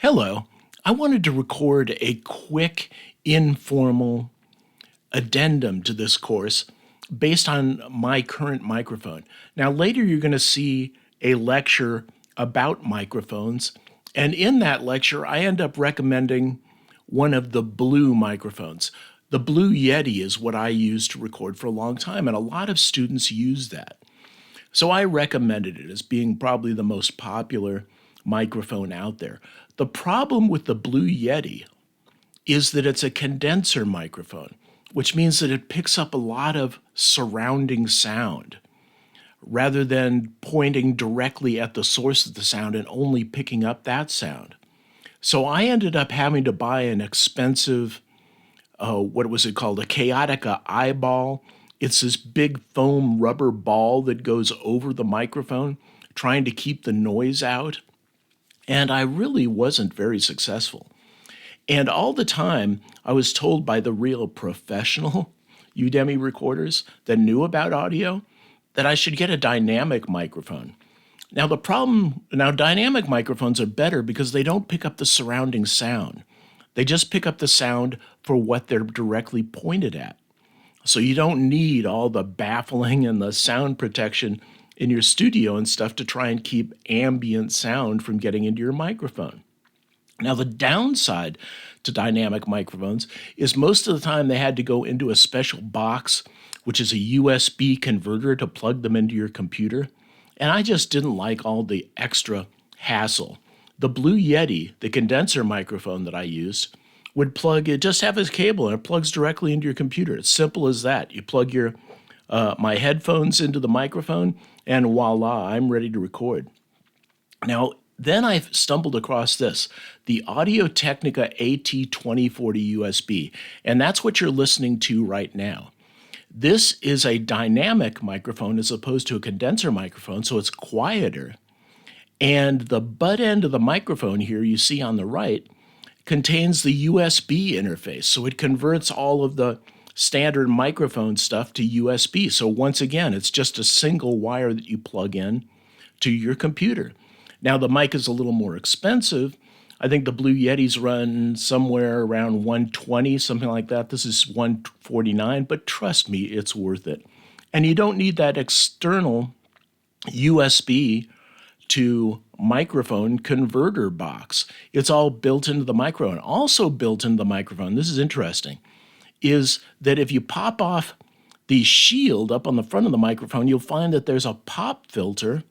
Hello. I wanted to record a quick, informal addendum to this course based on my current microphone. Now, later you're going to see a lecture about microphones, and in that lecture, I end up recommending one of the Blue microphones. The Blue Yeti is what I used to record for a long time, and a lot of students use that. So I recommended it as being probably the most popular microphone out there. The problem with the Blue Yeti is that it's a condenser microphone, which means that it picks up a lot of surrounding sound rather than pointing directly at the source of the sound and only picking up that sound. So I ended up having to buy an expensive, what was it called, a Chaotica eyeball. It's this big foam rubber ball that goes over the microphone, trying to keep the noise out. And I really wasn't very successful. And all the time, I was told by the real professional Udemy recorders that knew about audio that I should get a dynamic microphone. Now, dynamic microphones are better because they don't pick up the surrounding sound. They just pick up the sound for what they're directly pointed at. So you don't need all the baffling and the sound protection in your studio and stuff to try and keep ambient sound from getting into your microphone. Now, the downside to dynamic microphones is most of the time they had to go into a special box, which is a USB converter to plug them into your computer. And I just didn't like all the extra hassle. The Blue Yeti, the condenser microphone that I used, would just have this cable and it plugs directly into your computer. It's simple as that. You plug my headphones into the microphone and voila, I'm ready to record. Now, then I stumbled across this, the Audio-Technica AT2040 USB, and that's what you're listening to right now. This is a dynamic microphone as opposed to a condenser microphone, so it's quieter. And the butt end of the microphone here you see on the right contains the USB interface, so it converts all of the standard microphone stuff to USB. So once again, it's just a single wire that you plug in to your computer. Now, the mic is a little more expensive. I think the Blue Yetis run somewhere around $120, something like that. This is $149, but trust me, it's worth it. And you don't need that external USB to microphone converter box. It's all built into the microphone. Also built into the microphone, this is interesting, is that if you pop off the shield up on the front of the microphone, you'll find that there's a pop filter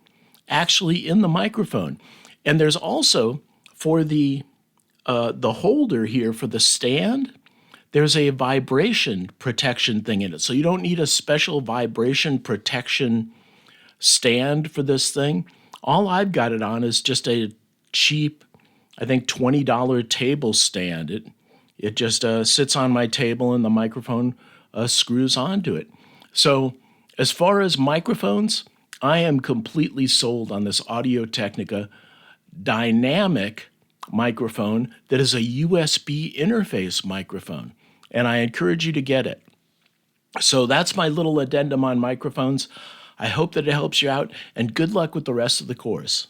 actually in the microphone. And there's also, for the holder here for the stand, there's a vibration protection thing in it. So you don't need a special vibration protection stand for this thing. All I've got it on is just a cheap, I think $20 table stand. It just sits on my table and the microphone screws onto it. So as far as microphones, I am completely sold on this Audio-Technica dynamic microphone that is a USB interface microphone, and I encourage you to get it. So that's my little addendum on microphones. I hope that it helps you out, and good luck with the rest of the course.